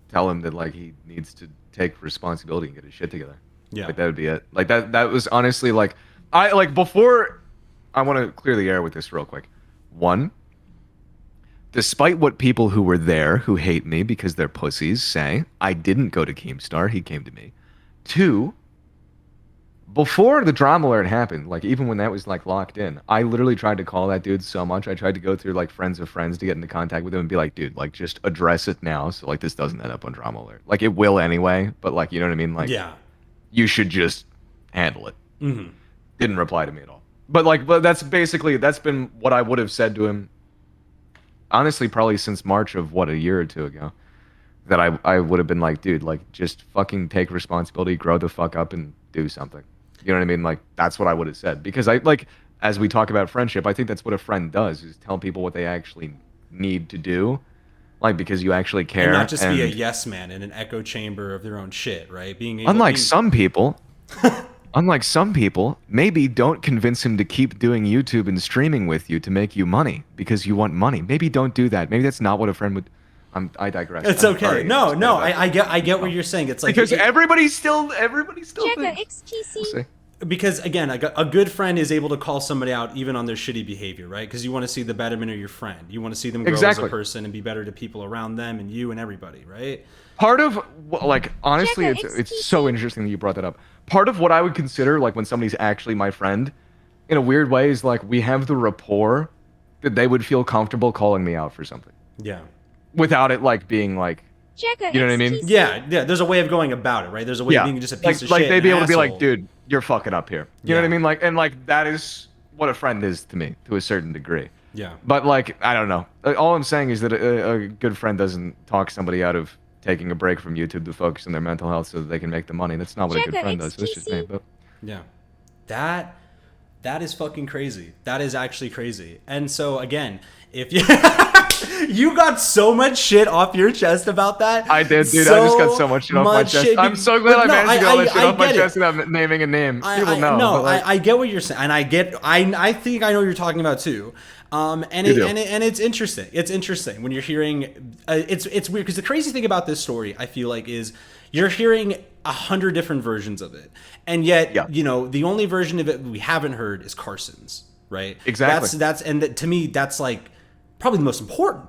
tell him that, like, he needs to take responsibility and get his shit together. Yeah. Like, that would be it. Like, that was honestly, like, before, I want to clear the air with this real quick. One, despite what people who were there who hate me because they're pussies say, I didn't go to Keemstar, he came to me. Two, before the drama alert happened, like even when that was like locked in, I literally tried to call that dude so much. I tried to go through like friends of friends to get into contact with him and be like, dude, like just address it now so like this doesn't end up on drama alert. Like it will anyway, but like you know what I mean? Like Yeah. you should just handle it. Mm-hmm. Didn't reply to me at all. But that's been what I would have said to him. Honestly, probably since March of what, a year or two ago. That I would have been like, dude, like just fucking take responsibility, grow the fuck up and do something. You know what I mean? Like that's what I would have said because I like as we talk about friendship, I think that's what a friend does is tell people what they actually need to do, like because you actually care And not just be a and yes man in an echo chamber of their own shit, right? Being able. unlike some people, maybe don't convince him to keep doing YouTube and streaming with you to make you money because you want money. Maybe don't do that. Maybe that's not what a friend would. I digress. It's I'm okay. sorry. No, It's no, bad. I get what you're saying. It's like Because everybody still thinks. JaggerXTC. We'll see. because again, a good friend is able to call somebody out even on their shitty behavior, right? Because you want to see the betterment of your friend. You want to see them grow as Exactly. a person and be better to people around them and you and everybody, right? Part of like honestly, Jagger it's so interesting that you brought that up. Part of what I would consider like when somebody's actually my friend, in a weird way, is like we have the rapport that they would feel comfortable calling me out for something Yeah. without it like being like JaggerXTC. You know what I mean? Yeah, yeah. There's a way of going about it, right? There's a way of being just a piece of like shit. they'd be able to be like, asshole. dude, you're fucking up here. You know what Yeah. I mean? Like and like that is what a friend is to me to a certain degree. Yeah. But like I don't know. All I'm saying is that a good friend doesn't talk somebody out of taking a break from YouTube to focus on their mental health so that they can make the money. That's not what a good friend does. That's just me. But Yeah. That is fucking crazy. That is actually crazy. And so again, if you you got so much shit off your chest about that. I did, dude. I just got so much shit off my chest. I'm so glad I managed to get all that shit off my chest without naming a name. People know. No, but, like, I get what you're saying, and I think I know what you're talking about too. And it's interesting. It's interesting when you're hearing. It's weird because the crazy thing about this story, I feel like, is you're hearing 100 different versions of it, and yet the only version of it we haven't heard is Carson's, right? Exactly. To me that's like probably the most important.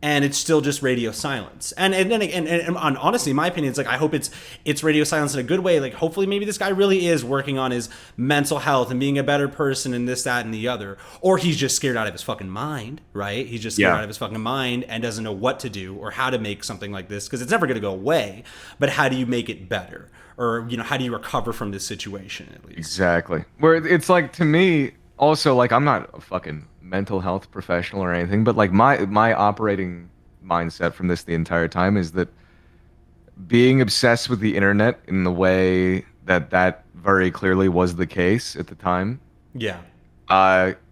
And it's still just radio silence. And honestly, in my opinion, it's like I hope it's radio silence in a good way. Like hopefully maybe this guy really is working on his mental health and being a better person and this, that, and the other. Or he's just scared out of his fucking mind, right? He's just scared out of his fucking mind and doesn't know what to do or how to make something like this because it's never going to go away. But how do you make it better? Or how do you recover from this situation at least? Exactly. Where it's like to me also like I'm not a fucking mental health professional or anything, but like my operating mindset from this the entire time is that being obsessed with the internet in the way that very clearly was the case at the time Yeah.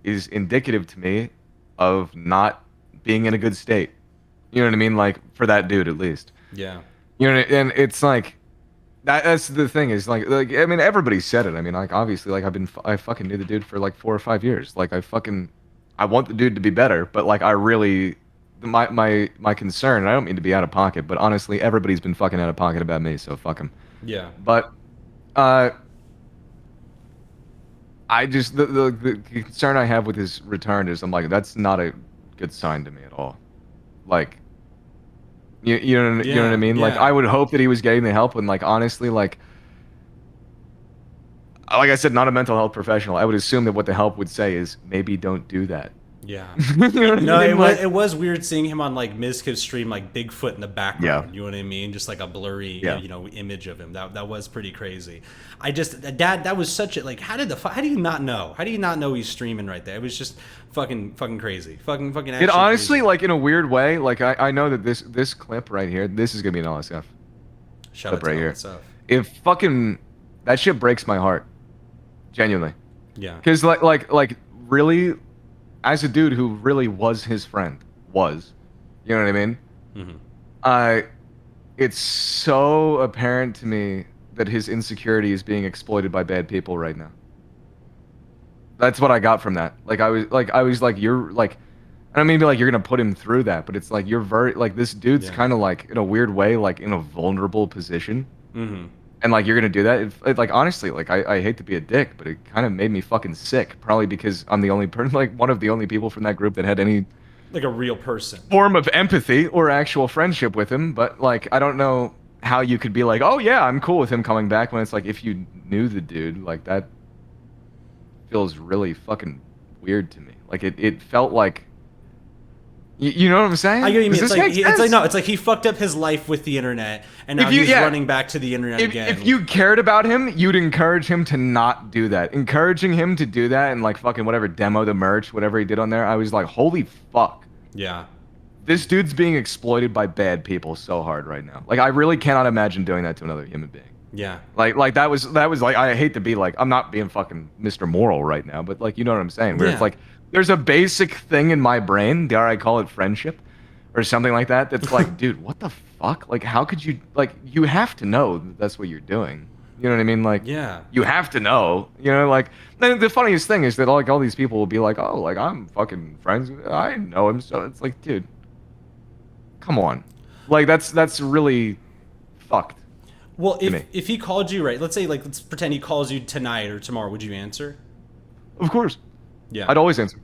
is indicative to me of not being in a good state. You know what I mean? Like for that dude at least. Yeah. You know, and it's like that's the thing is like I mean everybody said it. I mean like obviously like I fucking knew the dude for like 4 or 5 years. Like I want the dude to be better, but like I really my concern. And I don't mean to be out of pocket, but honestly everybody's been fucking out of pocket about me, so fuck him. Yeah. But uh, I just the concern I have with his return is I'm like that's not a good sign to me at all. Like you know what I Yeah. mean? Like Yeah. I would hope that he was getting the help and like honestly like I said, not a mental health professional. I would assume that what the help would say is maybe don't do that. Yeah. You know what I No, mean? Like, it was weird seeing him on like Mizkiv's stream, like Bigfoot in the yeah, background. You know what I mean? Just like a blurry, yeah. image of him. That was pretty crazy. I just Dad, that was such a like. How do you not know? How do you not know he's streaming right there? It was just fucking crazy. Fucking It honestly, crazy. like in a weird way, like I know that this clip right here, this is gonna be an LSF Shout out clip to right all here. that stuff. If fucking that shit breaks my heart, genuinely, Yeah. because like really, as a dude who really was his friend, you know what I mean? Mm-hmm. I it's so apparent to me that his insecurity is being exploited by bad people right now. That's what I got from that. Like I was like you're like I don't mean to be like you're gonna put him through that, but it's like you're very like this dude's Yeah. kind of like in a weird way like in a vulnerable position, Mm-hmm. and like you're gonna do that. Like honestly, like I hate to be a dick, but it kind of made me fucking sick. Probably because I'm the only person, like one of the only people from that group that had any Like a real person. form of empathy or actual friendship with him. But like I don't know how you could be like, oh yeah, I'm cool with him coming back when it's like if you knew the dude, like that feels really fucking weird to me. Like it felt like you know what I'm saying? I get what you mean. Does It's this like make sense? it's like he fucked up his life with the internet, and now If you- he's yeah. running back to the internet again. If you cared about him, you'd encourage him to not do that. Encouraging him to do that and like fucking whatever demo the merch, whatever he did on there, I was like, holy fuck. Yeah. This dude's being exploited by bad people so hard right now. Like I really cannot imagine doing that to another human being. Yeah. Like that was like I hate to be like I'm not being fucking Mr. Moral right now, but like you know what I'm saying? Where Yeah. it's like there's a basic thing in my brain, dare I call it friendship, or something like that. That's like, dude, what the fuck? Like, how could you like? You have to know that that's what you're doing. You know what I mean? Like, Yeah. you have to know. You know, like then the funniest thing is that like all these people will be like, oh, like I'm fucking friends. I know him, so it's like, dude, come on, like that's really fucked. Well, to me. if he called you, right? Let's say like let's pretend he calls you tonight or tomorrow. Would you answer? Of course, Yeah. I'd always answer.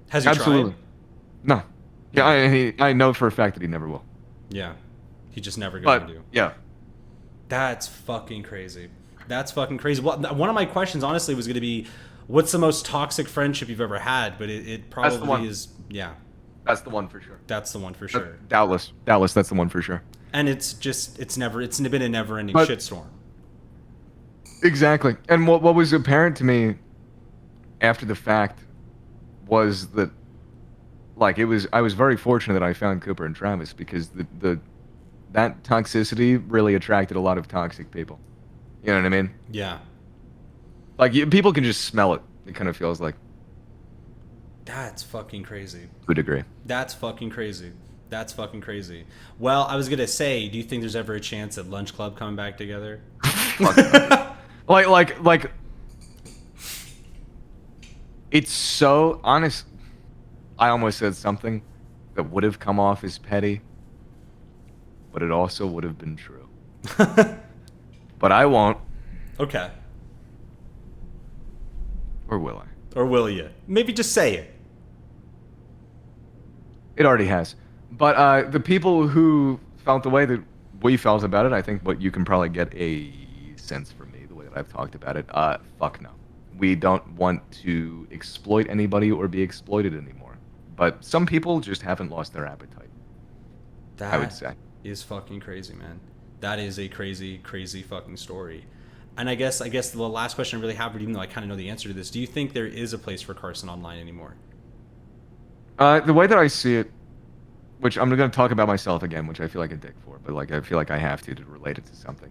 Has he Absolutely. tried? No. Yeah, I know for a fact that he never will. Yeah. He just never gonna But do. yeah, That's fucking crazy. That's fucking crazy. Well, one of my questions, honestly, was going to be, what's the most toxic friendship you've ever had? But it That's the one. probably is. Yeah, that's the one for sure. that's the one for sure. Doubtless, that's the one for sure. And it's been a never-ending But- shitstorm. Exactly. And what was apparent to me after the fact was that like I was very fortunate that I found Cooper and Travis because that toxicity really attracted a lot of toxic people. You know what I mean? Yeah, Like people can just smell it. It kind of feels like that's fucking crazy. to a degree. That's fucking crazy. That's fucking crazy. Well, I was gonna say, do you think there's ever a chance at Lunch Club coming back together? like it's so honest. I almost said something that would have come off as petty, but it also would have been true. But I won't, Okay. or will I? Or will you? Maybe just say it. It already has. But the people who felt the way that we felt about it, I think what you can probably get a sense from me, the way that I've talked about it, fuck no. We don't want to exploit anybody or be exploited anymore. But some people just haven't lost their appetite, That I would say. is fucking crazy, man. That is a crazy, crazy fucking story. And I guess the last question I really have, even though I kind of know the answer to this, do you think there is a place for Carson online anymore? The way that I see it, which I'm going to talk about myself again, which I feel like a dick for, but like I feel like I have to relate it to something.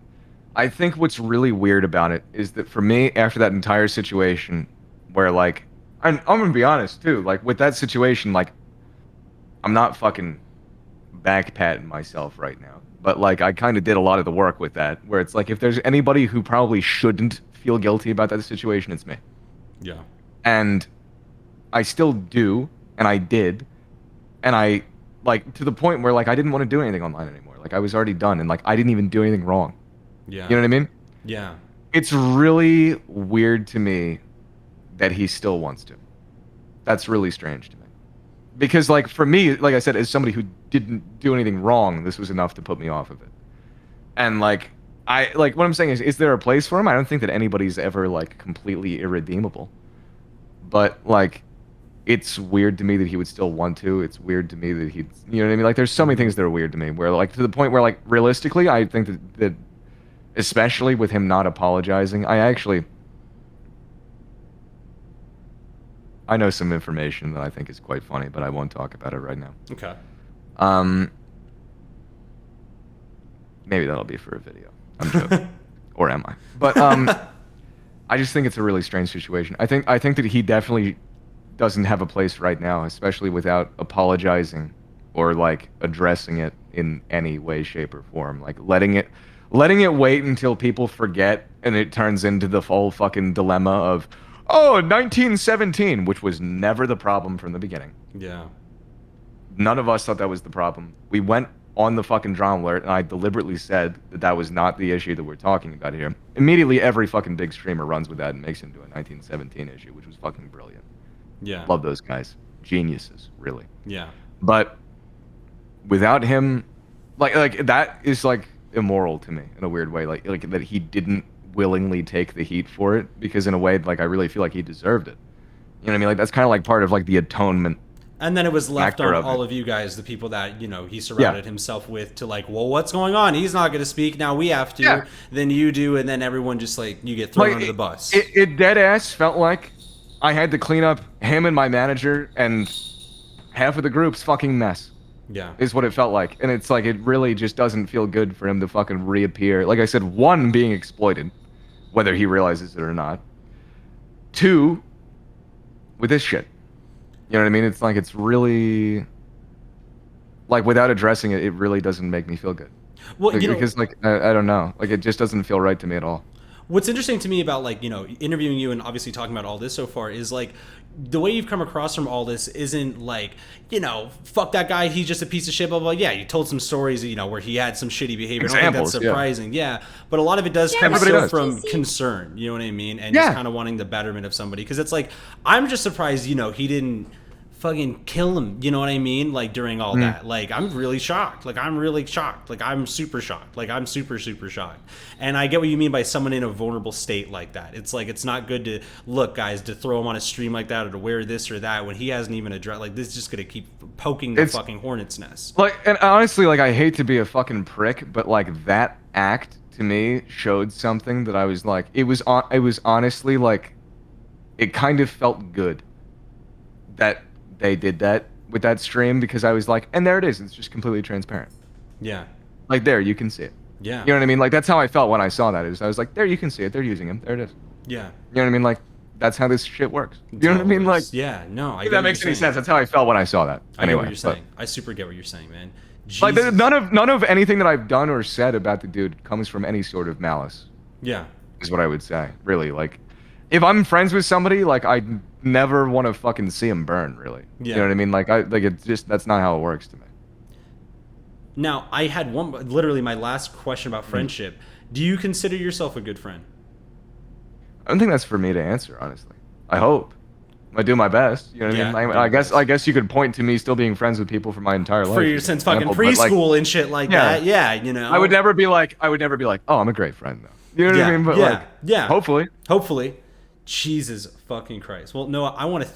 I think what's really weird about it is that for me, after that entire situation, where like, and I'm going to be honest too, like with that situation, like I'm not fucking back patting myself right now, but like I kind of did a lot of the work with that. Where it's like if there's anybody who probably shouldn't feel guilty about that situation, it's me. Yeah. And I still do, and I did, and I like to the point where like I didn't want to do anything online anymore. Like I was already done, and like I didn't even do anything wrong. Yeah. You know what I mean? Yeah. It's really weird to me that he still wants to. That's really strange to me. Because like for me, like I said, as somebody who didn't do anything wrong, this was enough to put me off of it. And like I like what I'm saying is there a place for him? I don't think that anybody's ever like completely irredeemable. But like it's weird to me that he would still want to. It's weird to me that he'd, you know what I mean? Like there's so many things that are weird to me where like to the point where like realistically, I think that especially with him not apologizing, I know some information that I think is quite funny, but I won't talk about it right now. Okay. Maybe that'll be for a video. I'm joking. Or am I? But I just think it's a really strange situation. I think that he definitely doesn't have a place right now, especially without apologizing or like addressing it in any way, shape, or form. Like letting it wait until people forget and it turns into the full fucking dilemma of, oh, 1917, which was never the problem from the beginning. Yeah. None of us thought that was the problem. We went on the fucking drama alert, and I deliberately said that that was not the issue that we're talking about here. Immediately, every fucking big streamer runs with that and makes it into a 1917 issue, which was fucking brilliant. Yeah. Love those guys. Geniuses, really. Yeah. But without him, like that is like immoral to me in a weird way. Like that he didn't willingly take the heat for it, because in a way, like I really feel like he deserved it. You know what I mean? Like that's kind of like part of like the atonement. And then it was left on all of you guys, the people that, you know, he surrounded himself with, to like, well, what's going on? He's not going to speak. Now we have to. Yeah. Then you do. And then everyone just like, you get thrown under the bus. It dead ass felt like I had to clean up him and my manager and half of the group's fucking mess. Yeah. Is what it felt like. And it's like, it really just doesn't feel good for him to fucking reappear. Like I said, one, being exploited, whether he realizes it or not. Two, with this shit. You know what I mean? It's like, it's really, like, without addressing it, it really doesn't make me feel good. Well, like, you know, because, like, I don't know. Like, it just doesn't feel right to me at all. What's interesting to me about, like, you know, interviewing you and obviously talking about all this so far is, like, the way you've come across from all this isn't like, you know, fuck that guy, he's just a piece of shit, blah, blah, blah. Yeah, you told some stories, you know, where he had some shitty behavior. Examples, I don't think that's surprising. Yeah. But a lot of it does come from concern, you know what I mean? And just kind of wanting the betterment of somebody. Because it's like, I'm just surprised, you know, he didn't fucking kill him, you know what I mean? Like, during all that. Like, I'm really shocked. Like, I'm really shocked. Like, I'm super shocked. Like, I'm super, super shocked. And I get what you mean by someone in a vulnerable state like that. It's like, it's not good to, look, guys, to throw him on a stream like that or to wear this or that when he hasn't even addressed, like, this is just going to keep poking the fucking hornet's nest. Like, and honestly, like, I hate to be a fucking prick, but, like, that act, to me, showed something that I was like, it was honestly, like, it kind of felt good that they did that with that stream, because I was like, and there it is. It's just completely transparent. Yeah. Like, there, you can see it. Yeah. You know what I mean? Like, that's how I felt when I saw that. I was like, there, you can see it. They're using him. There it is. Yeah. You know what I mean? Like, that's how this shit works. You know what I mean? Like, yeah, no. If that makes any sense. That's how I felt when I saw that. I get what you're saying. I super get what you're saying, man. Jesus. Like, none of anything that I've done or said about the dude comes from any sort of malice. Yeah. Is what I would say. Really, like, if I'm friends with somebody, like, I never want to fucking see him burn, really. Yeah. You know what I mean? Like, it's just, that's not how it works to me. Now, I had literally my last question about friendship. Do you consider yourself a good friend? I don't think that's for me to answer, honestly. I hope. I do my best. You know what I mean? I guess you could point to me still being friends with people for my entire life. Since fucking preschool, like, and shit like that. Yeah, you know. I would never be like, oh, I'm a great friend, though. You know what I mean? But hopefully. Jesus fucking Christ. Well, Noah, I want to